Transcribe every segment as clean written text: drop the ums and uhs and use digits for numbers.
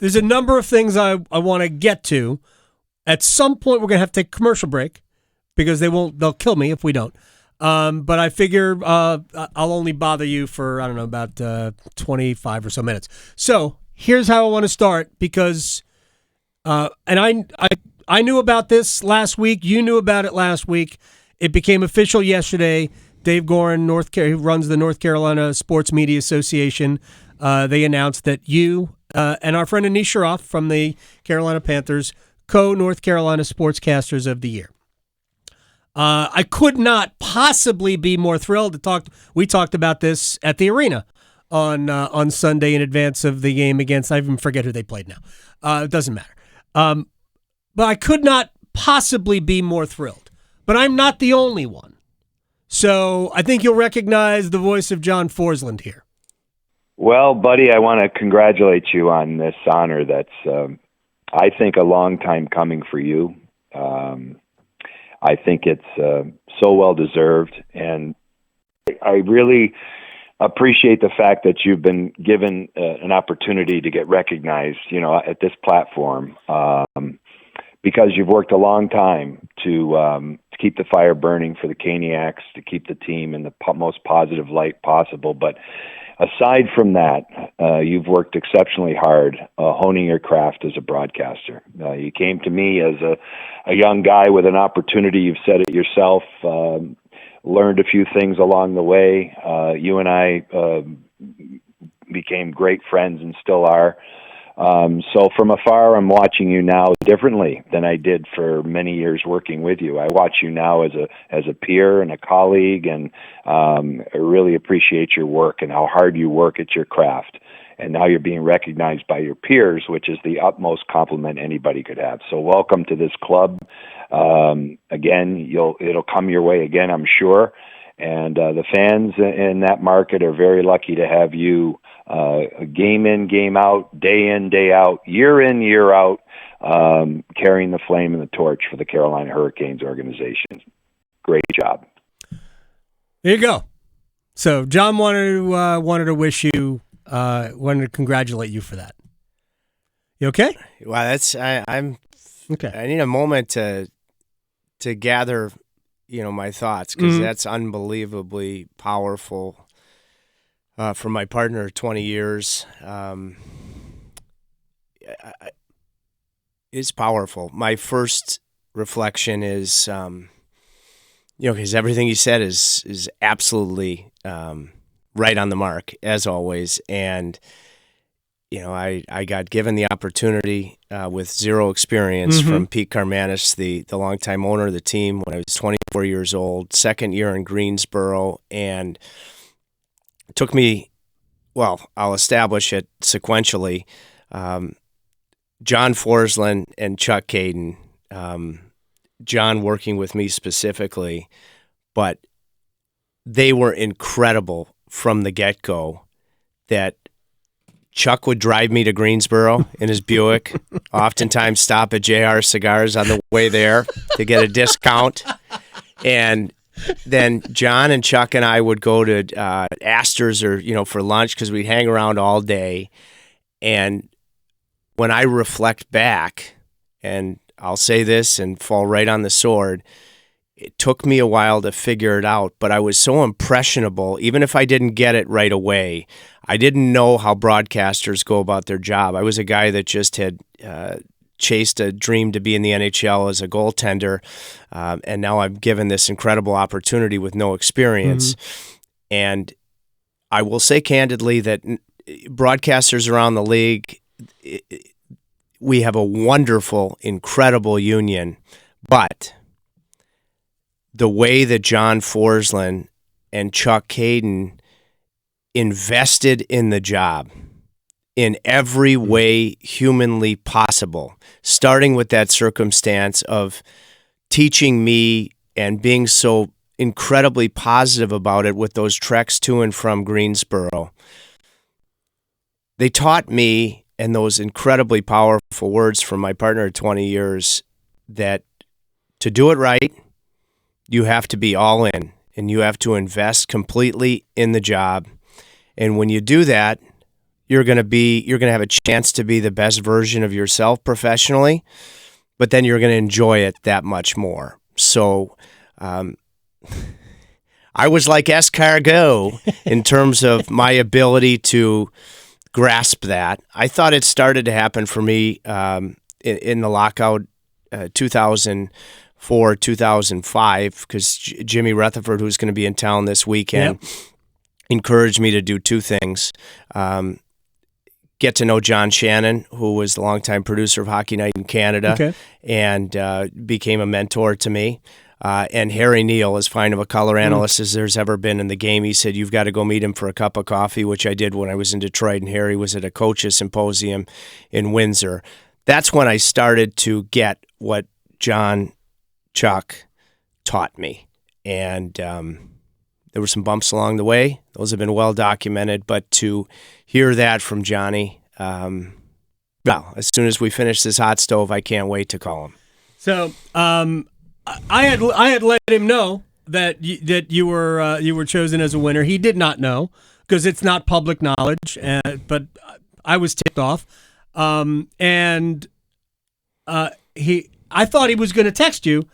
there's a number of things I want to get to. At some point, we're going to have to take a commercial break because they'll kill me if we don't. But I figure I'll only bother you for, I don't know, about 25 or so minutes. So here's how I want to start because, and I knew about this last week. You knew about it last week. It became official yesterday. Dave Gorin, who runs the North Carolina Sports Media Association, they announced that you and our friend Anish Shroff from the Carolina Panthers, co-North Carolina Sportscasters of the Year. I could not possibly be more thrilled to talk. We talked about this at the arena on Sunday in advance of the game against, I even forget who they played now. It doesn't matter. But I could not possibly be more thrilled. But I'm not the only one. So I think you'll recognize the voice of John Forsland here. Well, buddy, I want to congratulate you on this honor that's, I think, a long time coming for you. I think it's so well-deserved, and I really appreciate the fact that you've been given an opportunity to get recognized, at this platform, because you've worked a long time to keep the fire burning for the Caniacs, to keep the team in the most positive light possible. But aside from that, you've worked exceptionally hard honing your craft as a broadcaster. You came to me as a young guy with an opportunity. You've said it yourself, learned a few things along the way. You and I became great friends and still are. So from afar, I'm watching you now differently than I did for many years working with you. I watch you now as a peer and a colleague, and I really appreciate your work and how hard you work at your craft. And now you're being recognized by your peers, which is the utmost compliment anybody could have. So welcome to this club. Again, it'll come your way again, I'm sure. And the fans in that market are very lucky to have you game in, game out, day in, day out, year in, year out, carrying the flame and the torch for the Carolina Hurricanes organization. Great job. There you go. So John wanted to wish you, wanted to congratulate you for that. You okay? Wow, I'm okay. I need a moment to gather, my thoughts, because that's unbelievably powerful. For my partner, 20 years, it's powerful. My first reflection is, because everything he said is absolutely right on the mark, as always. And, I got given the opportunity with zero experience from Pete Carmanis, the longtime owner of the team, when I was 24 years old, second year in Greensboro, and it took me, I'll establish it sequentially. John Forsland and Chuck Caden, John working with me specifically, but they were incredible from the get-go. That Chuck would drive me to Greensboro in his Buick, oftentimes stop at JR Cigars on the way there to get a discount, and then John and Chuck and I would go to Astor's or, for lunch because we'd hang around all day. And when I reflect back, and I'll say this and fall right on the sword, it took me a while to figure it out, but I was so impressionable, even if I didn't get it right away. I didn't know how broadcasters go about their job. I was a guy that just had chased a dream to be in the NHL as a goaltender, and now I'm given this incredible opportunity with no experience. And I will say candidly that broadcasters around the league, we have a wonderful, incredible union, but the way that John Forsland and Chuck Caden invested in the job in every way humanly possible, starting with that circumstance of teaching me and being so incredibly positive about it with those treks to and from Greensboro. They taught me, and those incredibly powerful words from my partner of 20 years, that to do it right, you have to be all in, and you have to invest completely in the job. And when you do that, you're going to have a chance to be the best version of yourself professionally, but then you're going to enjoy it that much more. So I was like escargot in terms of my ability to grasp that. I thought it started to happen for me in the lockout 2004, 2005, because Jimmy Rutherford, who's going to be in town this weekend, encouraged me to do two things. Get to know John Shannon, who was the longtime producer of Hockey Night in Canada, and became a mentor to me. And Harry Neal, as fine of a color analyst as there's ever been in the game, he said, you've got to go meet him for a cup of coffee, which I did when I was in Detroit, and Harry was at a coaches symposium in Windsor. That's when I started to get what John Chuck taught me. And there were some bumps along the way. Those have been well documented, but to hear that from Johnny, well, as soon as we finish this hot stove, I can't wait to call him. So I had let him know that you were chosen as a winner. He did not know because it's not public knowledge, but I was tipped off. I thought he was going to text you,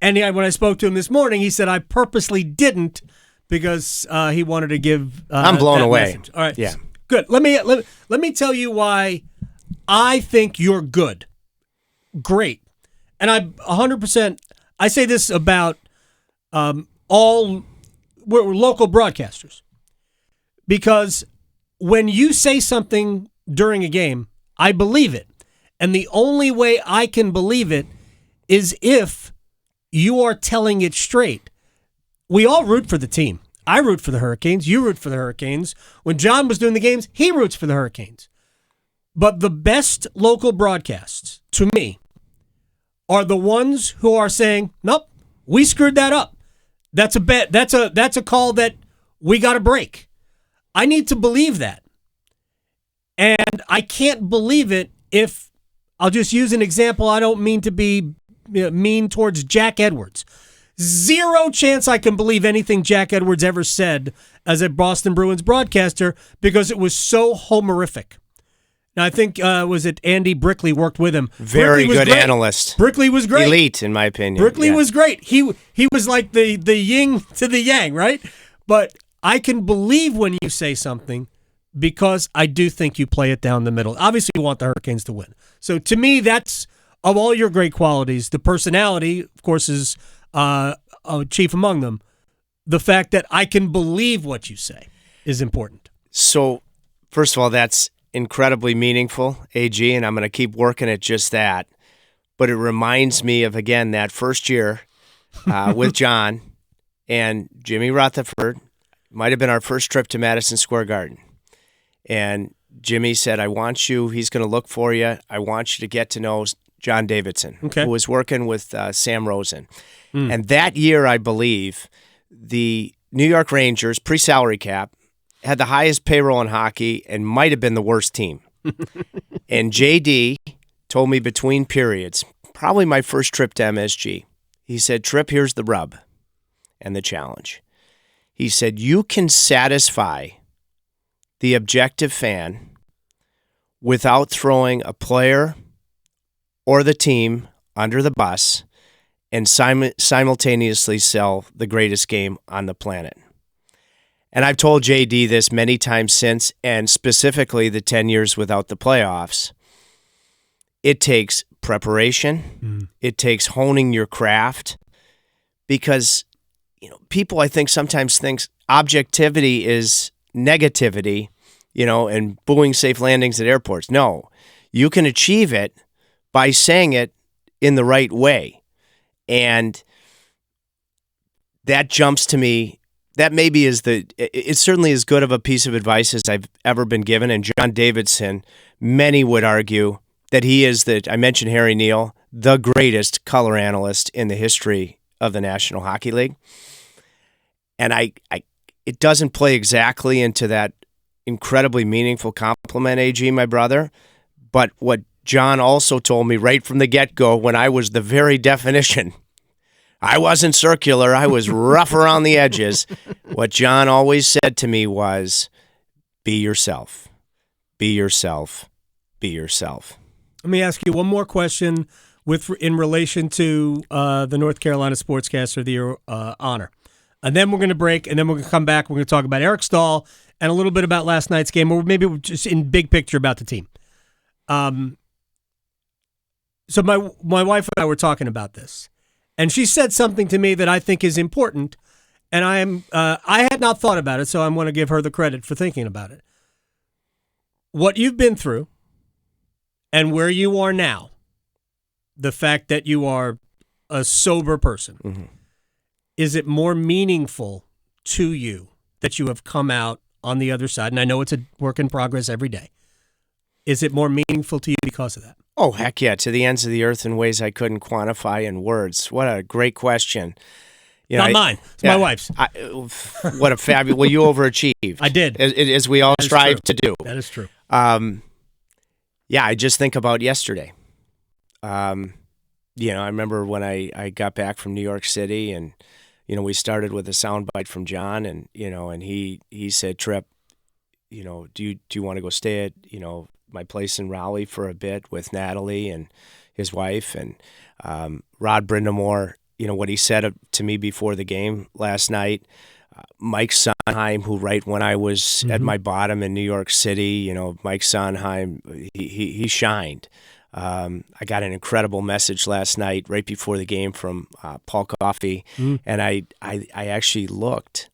and when I spoke to him this morning, he said I purposely didn't because he wanted to give. I'm blown away. Message. All right, yeah, good. Let me tell you why I think you're good. Great, and I 100%. I say this about we're local broadcasters, because when you say something during a game, I believe it. And the only way I can believe it is if you are telling it straight. We all root for the team. I root for the Hurricanes. You root for the Hurricanes. When John was doing the games, he roots for the Hurricanes. But the best local broadcasts, to me, are the ones who are saying, nope, we screwed that up. That's a bet. That's a call that we got to break. I need to believe that. And I can't believe it if, I'll just use an example. I don't mean to be mean towards Jack Edwards. Zero chance I can believe anything Jack Edwards ever said as a Boston Bruins broadcaster because it was so homerific. Now, I think, was it Andy Brickley worked with him. Very good analyst. Brickley was great. Elite, in my opinion. Brickley was great. He was like the yin to the yang, right? But I can believe when you say something because I do think you play it down the middle. Obviously, you want the Hurricanes to win. So, to me, that's, of all your great qualities, the personality, of course, is chief among them. The fact that I can believe what you say is important. So, first of all, that's incredibly meaningful, AG, and I'm going to keep working at just that. But it reminds me of, again, that first year with John and Jimmy Rutherford. Might have been our first trip to Madison Square Garden. And Jimmy said, I want you, he's going to look for you. I want you to get to know John Davidson, who was working with Sam Rosen. And that year, I believe, the New York Rangers, pre-salary cap, had the highest payroll in hockey and might have been the worst team. And JD told me between periods, probably my first trip to MSG, he said, Tripp, here's the rub and the challenge. He said, you can satisfy the objective fan without throwing a player or the team under the bus and simultaneously sell the greatest game on the planet. And I've told JD this many times since, and specifically the 10 years without the playoffs. It takes preparation. It takes honing your craft, because people, I think, sometimes think objectivity is negativity, and booing safe landings at airports. No, you can achieve it by saying it in the right way. And that jumps to me. That maybe is it's certainly as good of a piece of advice as I've ever been given. And John Davidson, many would argue that he is I mentioned Harry Neal, the greatest color analyst in the history of the National Hockey League. And it doesn't play exactly into that incredibly meaningful compliment, AG, my brother. But what John also told me right from the get-go, when I was the very definition, I wasn't circular, I was rough around the edges. What John always said to me was, be yourself. be yourself. Be yourself. Let me ask you one more question in relation to the North Carolina Sportscaster of the Year honor. And then we're going to break, and then we're going to come back. We're going to talk about Eric Staal and a little bit about last night's game, or maybe just in big picture about the team. So my wife and I were talking about this, and she said something to me that I think is important, and I had not thought about it, so I'm going to give her the credit for thinking about it. What you've been through and where you are now, the fact that you are a sober person, mm-hmm. Is it more meaningful to you that you have come out on the other side? And I know it's a work in progress every day. Is it more meaningful to you because of that? Oh, heck yeah, to the ends of the earth in ways I couldn't quantify in words. What a great question. Not mine. It's my wife's. What a fabulous... Well, you overachieved. I did. As we all strive to do. That is true. Yeah, I just think about yesterday. I remember when I got back from New York City, and, we started with a soundbite from John, and, and he said, Tripp, do you want to go stay at, my place in Raleigh for a bit with Natalie and his wife, and Rod Brind'amour, what he said to me before the game last night. Mike Sondheim, who right when I was at my bottom in New York City, Mike Sondheim, he shined. I got an incredible message last night right before the game from Paul Coffey, and I actually looked,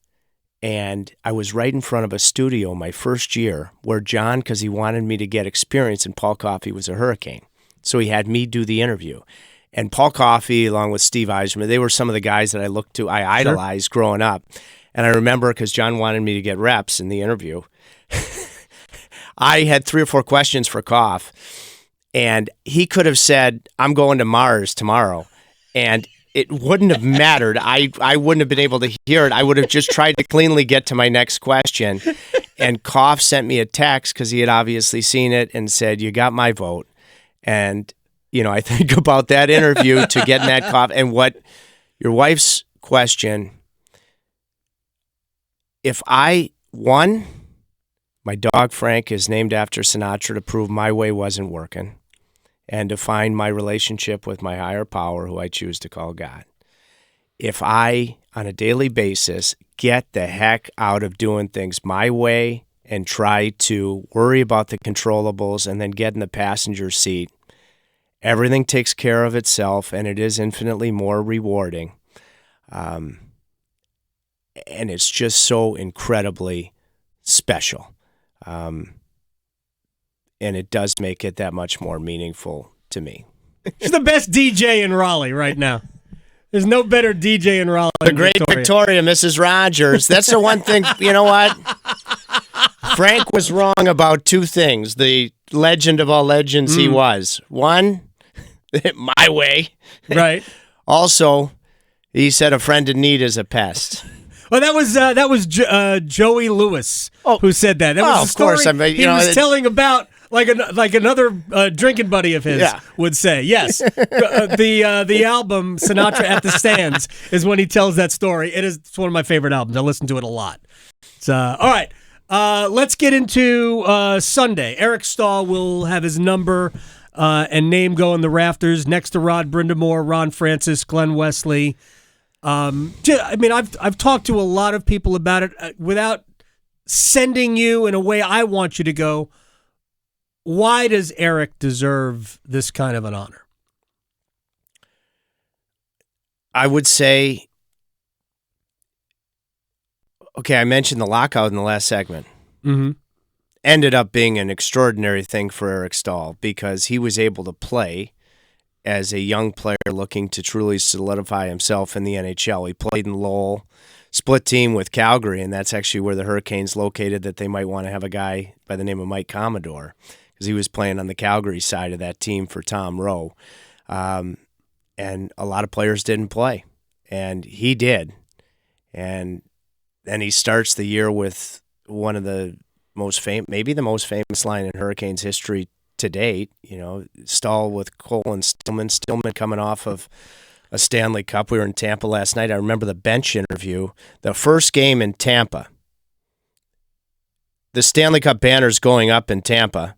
and I was right in front of a studio my first year where John, because he wanted me to get experience, and Paul Coffey was a Hurricane, so he had me do the interview. And Paul Coffey, along with Steve Eisner, they were some of the guys that I idolized growing up. And I remember, because John wanted me to get reps in the interview, I had 3 or 4 questions for Koff, and he could have said, I'm going to Mars tomorrow, and it wouldn't have mattered. I wouldn't have been able to hear it. I would have just tried to cleanly get to my next question. And Koff sent me a text, because he had obviously seen it, and said, you got my vote. And I think about that interview to getting that Koff, and what your wife's question, if I won, my dog Frank is named after Sinatra to prove my way wasn't working, and to find my relationship with my higher power, who I choose to call God. If I, on a daily basis, get the heck out of doing things my way and try to worry about the controllables and then get in the passenger seat, everything takes care of itself, and it is infinitely more rewarding. And it's just so incredibly special. And it does make it that much more meaningful to me. She's the best DJ in Raleigh right now. There's no better DJ in Raleigh The great Victoria, Mrs. Rogers. That's the one thing, you know what? Frank was wrong about 2 things. The legend of all legends he was. One, my way. Right. Also, he said a friend in need is a pest. Well, that was Joey Lewis who said that. That was the story of course. He was telling about like another drinking buddy of his would say. Yes, the album Sinatra at the Stands is when he tells that story. It's one of my favorite albums. I listen to it a lot. All right. Let's get into Sunday. Eric Staal will have his number and name go in the rafters next to Rod Brind'amour, Ron Francis, Glenn Wesley. I've talked to a lot of people about it without sending you in a way I want you to go. Why does Eric deserve this kind of an honor? I would say, okay, I mentioned the lockout in the last segment. Mm-hmm. Ended up being an extraordinary thing for Eric Staal, because he was able to play as a young player looking to truly solidify himself in the NHL. He played in Lowell, split team with Calgary, and that's actually where the Hurricanes located that they might want to have a guy by the name of Mike Commodore, because he was playing on the Calgary side of that team for Tom Rowe. And a lot of players didn't play, and he did. And then he starts the year with one of the maybe the most famous line in Hurricanes history to date, Staal with Cole and Stillman coming off of a Stanley Cup. We were in Tampa last night. I remember the bench interview. The first game in Tampa, the Stanley Cup banners going up in Tampa,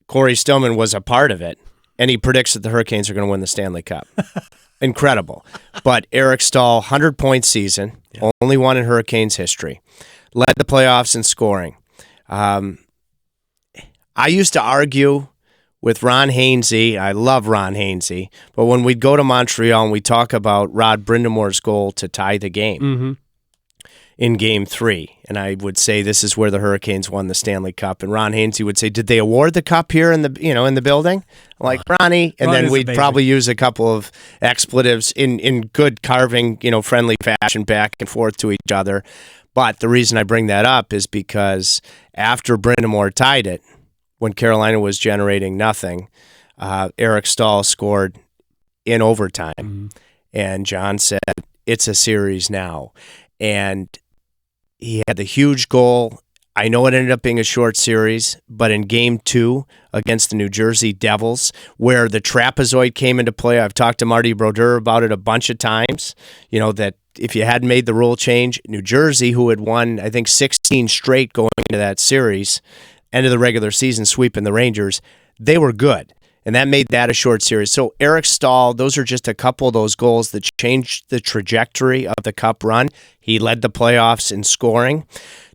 Corey Stillman was a part of it, and he predicts that the Hurricanes are going to win the Stanley Cup. Incredible. But Eric Staal, 100-point season, only one in Hurricanes history, led the playoffs in scoring. I used to argue with Ron Hainsey. I love Ron Hainsey. But when we'd go to Montreal and we talk about Rod Brind'amour's goal to tie the game in Game 3, and I would say this is where the Hurricanes won the Stanley Cup, and Ron Hainsey would say, "Did they award the cup here in the building?" Like, Ronnie, and then we'd probably use a couple of expletives in good carving, friendly fashion back and forth to each other. But the reason I bring that up is because after Brind'amour tied it, when Carolina was generating nothing, Eric Staal scored in overtime. And John said, it's a series now. And he had the huge goal. I know it ended up being a short series, but in Game 2 against the New Jersey Devils, where the trapezoid came into play, I've talked to Marty Brodeur about it a bunch of times, that if you hadn't made the rule change, New Jersey, who had won, I think, 16 straight going into that series, end of the regular season sweeping the Rangers, they were good. And that made that a short series. So Eric Staal, those are just a couple of those goals that changed the trajectory of the Cup run. He led the playoffs in scoring.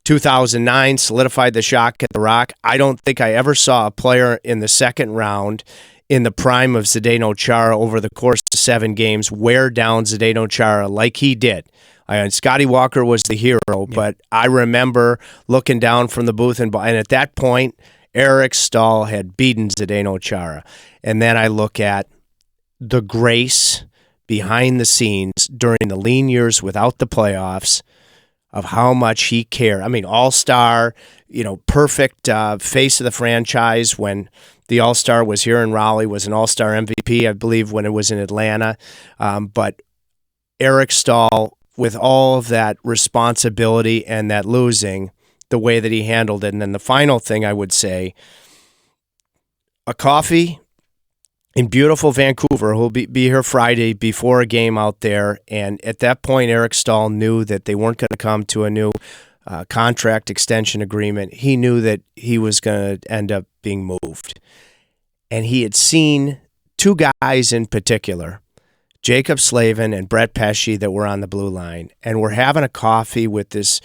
2009 solidified the shock at the Rock. I don't think I ever saw a player in the second round in the prime of Zdeno Chara over the course of 7 games wear down Zdeno Chara like he did. Scotty Walker was the hero, but I remember looking down from the booth, and at that point, Eric Staal had beaten Zdeno Chara. And then I look at the grace behind the scenes during the lean years without the playoffs of how much he cared. I mean, all-star, perfect face of the franchise when the all-star was here in Raleigh, was an all-star MVP, I believe, when it was in Atlanta. But Eric Staal, with all of that responsibility and that losing, the way that he handled it. And then the final thing I would say, a coffee in beautiful Vancouver, who'll be here Friday before a game out there. And at that point, Eric Staal knew that they weren't going to come to a new contract extension agreement. He knew that he was going to end up being moved. And he had seen 2 guys in particular, Jacob Slavin and Brett Pesce, that were on the blue line, and we're having a coffee with this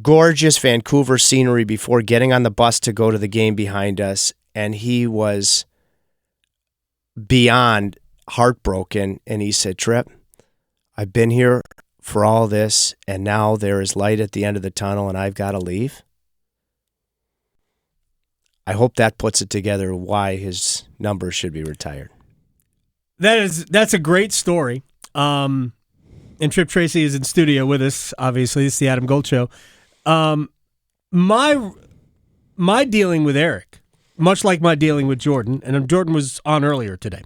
gorgeous Vancouver scenery before getting on the bus to go to the game behind us, and he was beyond heartbroken, and he said, "Tripp, I've been here for all this, and now there is light at the end of the tunnel, and I've got to leave." I hope that puts it together why his number should be retired. That's a great story. And Tripp Tracy is in studio with us. Obviously, it's the Adam Gold Show. My dealing with Eric, much like my dealing with Jordan, and Jordan was on earlier today,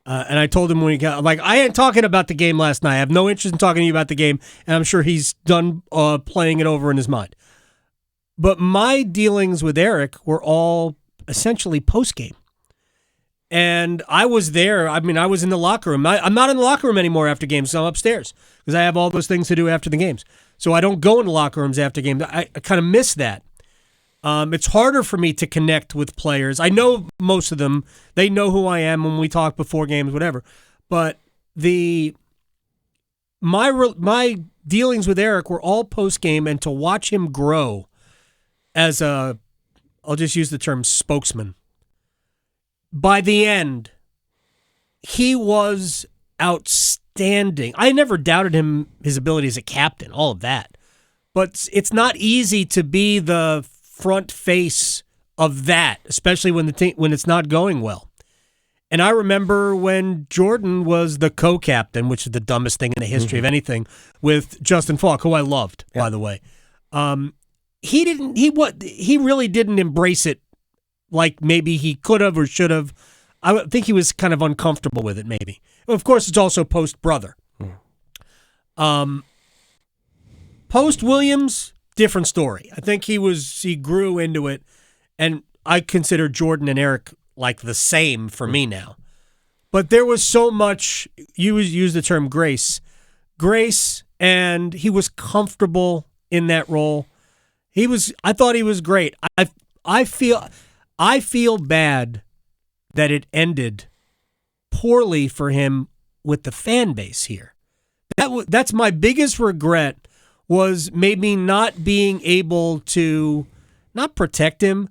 and I told him when he got, I ain't talking about the game last night. I have no interest in talking to you about the game, and I'm sure he's done playing it over in his mind. But my dealings with Eric were all essentially post-game. And I was there. I mean, I was in the locker room. I'm not in the locker room anymore after games, so I'm upstairs because I have all those things to do after the games. So I don't go into locker rooms after games. I kind of miss that. It's harder for me to connect with players. I know most of them. They know who I am when we talk before games, whatever. But my dealings with Eric were all post-game, and to watch him grow as I'll just use the term spokesman. By the end, he was outstanding. I never doubted his ability as a captain, all of that. But it's not easy to be the front face of that, especially when when it's not going well. And I remember when Jordan was the co-captain, which is the dumbest thing in the history of anything, with Justin Falk, who I loved, by the way. He really didn't embrace it like maybe he could have or should have. I think he was kind of uncomfortable with it, maybe. Of course, it's also post-brother. Post-Williams, different story. I think he grew into it, and I consider Jordan and Eric like the same for me now. But there was so much, you use the term grace, and he was comfortable in that role. I thought he was great. I feel bad that it ended poorly for him with the fan base here. That's my biggest regret, was maybe not being able to not protect him,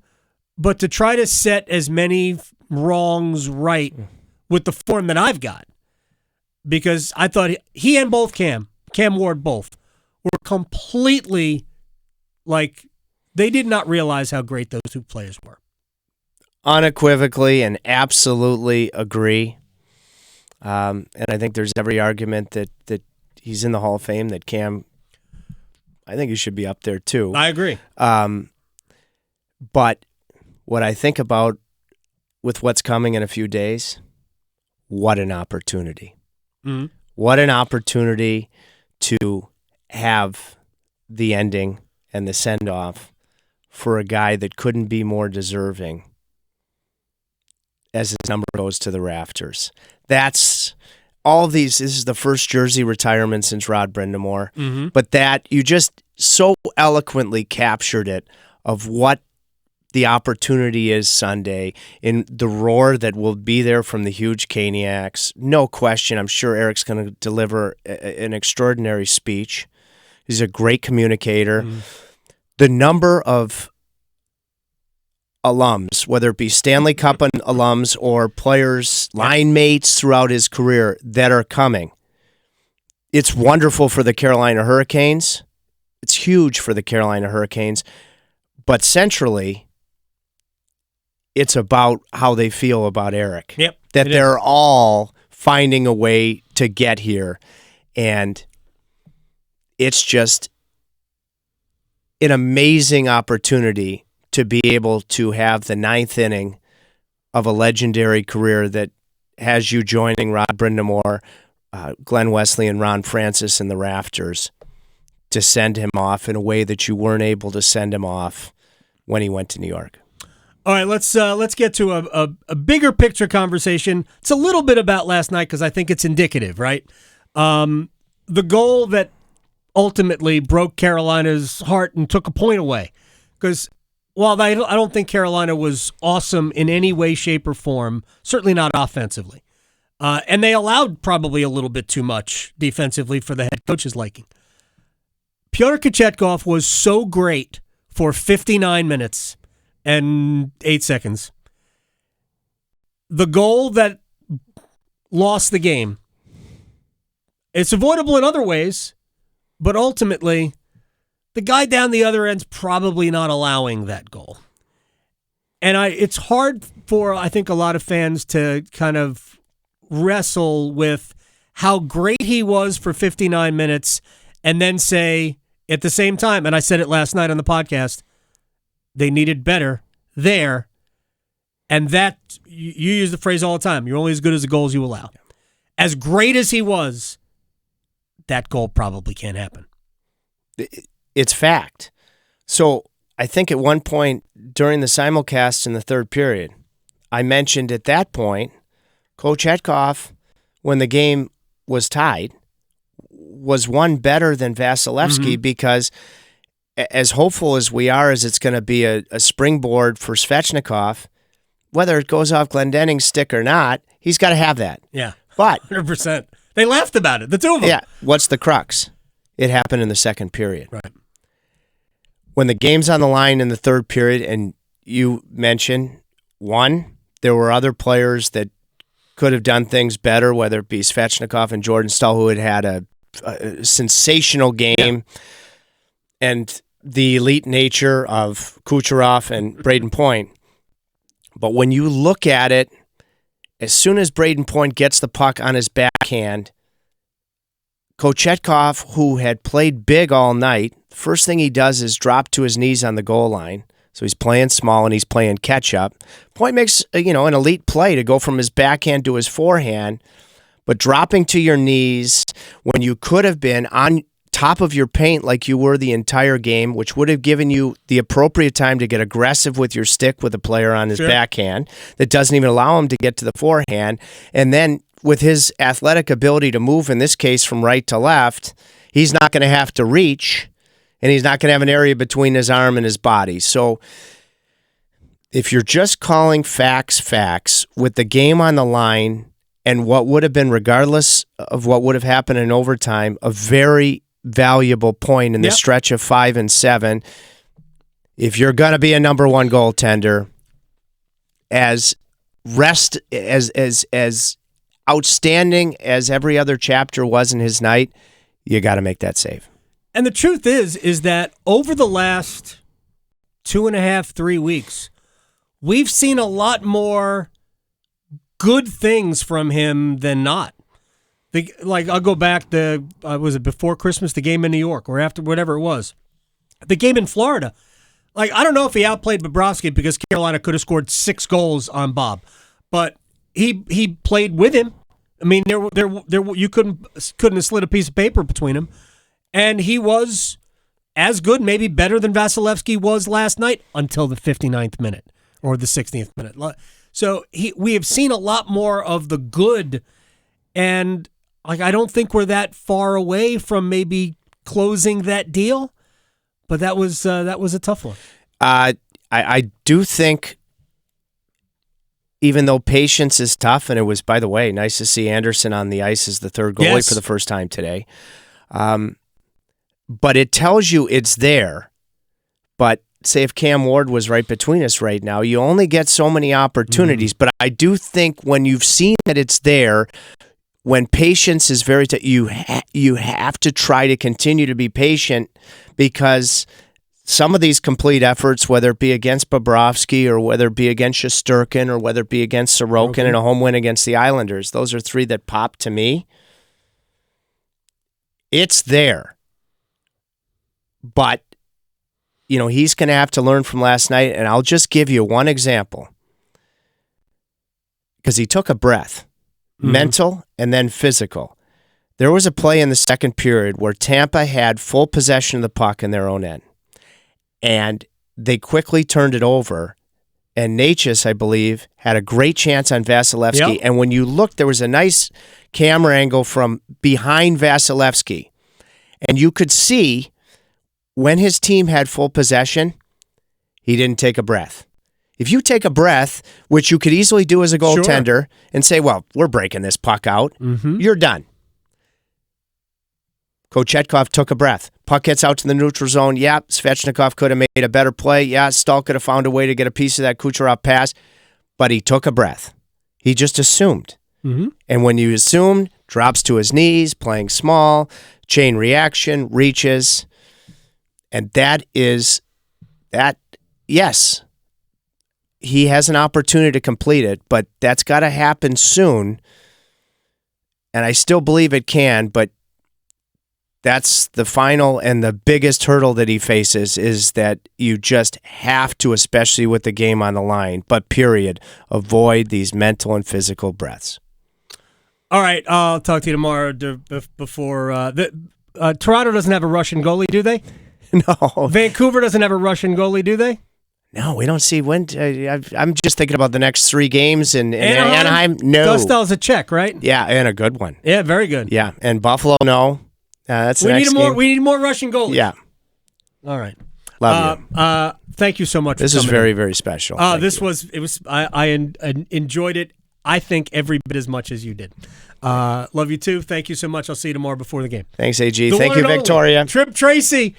but to try to set as many wrongs right with the form that I've got. Because I thought he and both Cam Ward both, were completely like, they did not realize how great those two players were. Unequivocally and absolutely agree. And I think there's every argument that he's in the Hall of Fame, that Cam, I think he should be up there too. I agree. But what I think about with what's coming in a few days, what an opportunity. Mm-hmm. What an opportunity to have the ending and the send-off for a guy that couldn't be more deserving as his number goes to the rafters. That's all of these. This is the first jersey retirement since Rod Brind'amour. Mm-hmm. But that, you just so eloquently captured it, of what the opportunity is Sunday, in the roar that will be there from the huge Caniacs. No question. I'm sure Eric's going to deliver an extraordinary speech. He's a great communicator. Mm-hmm. The number of alums, whether it be Stanley Cup alums or players, line mates throughout his career that are coming. It's wonderful for the Carolina Hurricanes. It's huge for the Carolina Hurricanes. But centrally, it's about how they feel about Eric. Yep. That they're all finding a way to get here. And it's just an amazing opportunity to be able to have the ninth inning of a legendary career that has you joining Rod Brind'amour, Glenn Wesley, and Ron Francis in the rafters, to send him off in a way that you weren't able to send him off when he went to New York. All right, let's get to a bigger picture conversation. It's a little bit about last night because I think it's indicative, right? The goal that ultimately broke Carolina's heart and took a point away. Because while I don't think Carolina was awesome in any way, shape, or form, certainly not offensively, and they allowed probably a little bit too much defensively for the head coach's liking. Pyotr Kochetkov was so great for 59 minutes and 8 seconds. The goal that lost the game, it's avoidable in other ways, but ultimately, the guy down the other end's probably not allowing that goal. And it's hard for, I think, a lot of fans to kind of wrestle with how great he was for 59 minutes and then say at the same time, and I said it last night on the podcast, they needed better there. And that, you use the phrase all the time, you're only as good as the goals you allow. As great as he was, that goal probably can't happen. It's fact. So I think at one point during the simulcast in the third period, I mentioned at that point, Kochetkov, when the game was tied, was one better than Vasilevsky, because as hopeful as we are as it's going to be a springboard for Svechnikov, whether it goes off Glendening's stick or not, he's got to have that. Yeah, but 100%. They laughed about it, the two of them. Yeah, what's the crux? It happened in the second period. Right. When the game's on the line in the third period, and you mentioned, one, there were other players that could have done things better, whether it be Svechnikov and Jordan Staal, who had a sensational game, yeah, and the elite nature of Kucherov and Braden Point. But when you look at it, as soon as Braden Point gets the puck on his backhand, Kochetkov, who had played big all night, first thing he does is drop to his knees on the goal line. So he's playing small and he's playing catch-up. Point makes an elite play to go from his backhand to his forehand, but dropping to your knees when you could have been on top of your paint like you were the entire game, which would have given you the appropriate time to get aggressive with your stick with a player on his backhand that doesn't even allow him to get to the forehand. And then with his athletic ability to move, in this case from right to left, he's not going to have to reach, and he's not going to have an area between his arm and his body. So if you're just calling facts with the game on the line and what would have been, regardless of what would have happened in overtime, a very valuable point in the stretch of 5 and 7, if you're going to be a number one goaltender, as outstanding as every other chapter was in his night, you got to make that save. And the truth is that over the last 2.5, 3 weeks, we've seen a lot more good things from him than not. I'll go back to, was it before Christmas, the game in New York, or after, whatever it was. The game in Florida. I don't know if he outplayed Bobrovsky because Carolina could have scored 6 goals on Bob, but he played with him. I mean, you couldn't have slid a piece of paper between them, and he was as good, maybe better than Vasilevsky was last night until the 59th minute or the 60th minute. So we have seen a lot more of the good, and I don't think we're that far away from maybe closing that deal. But that was a tough one. I do think, even though patience is tough, and it was, by the way, nice to see Anderson on the ice as the third goalie for the first time today. But it tells you it's there. But say if Cam Ward was right between us right now, you only get so many opportunities. But I do think when you've seen that it's there, when patience is very you have to try to continue to be patient, because some of these complete efforts, whether it be against Bobrovsky or whether it be against Shesterkin or whether it be against Sorokin in a home win against the Islanders, those are 3 that pop to me. It's there. But, he's going to have to learn from last night, and I'll just give you one example. Because he took a breath. Mental and then physical. There was a play in the second period where Tampa had full possession of the puck in their own end. And they quickly turned it over. And Natchez, I believe, had a great chance on Vasilevsky. Yep. And when you look, there was a nice camera angle from behind Vasilevsky. And you could see when his team had full possession, he didn't take a breath. If you take a breath, which you could easily do as a goaltender, and say, well, we're breaking this puck out, you're done. Kochetkov took a breath. Puck gets out to the neutral zone. Yeah, Svechnikov could have made a better play. Yeah, Staal could have found a way to get a piece of that Kucherov pass, but he took a breath. He just assumed. And when you assume, drops to his knees, playing small, chain reaction, reaches, and yes, he has an opportunity to complete it, but that's got to happen soon. And I still believe it can, but that's the final and the biggest hurdle that he faces, is that you just have to, especially with the game on the line, but period, avoid these mental and physical breaths. All right, I'll talk to you tomorrow before. Toronto doesn't have a Russian goalie, do they? No. Vancouver doesn't have a Russian goalie, do they? No, we don't see when. I'm just thinking about the next 3 games in Anaheim. No. Dostal's a check, right? Yeah, and a good one. Yeah, very good. Yeah, and Buffalo, no. That's the next game. We need more Russian goalies. Yeah. All right. Love you. Thank you so much. This is very, very special. I enjoyed it, I think, every bit as much as you did. Love you too. Thank you so much. I'll see you tomorrow before the game. Thanks, AG. Thank you, Victoria. Tripp Tracy.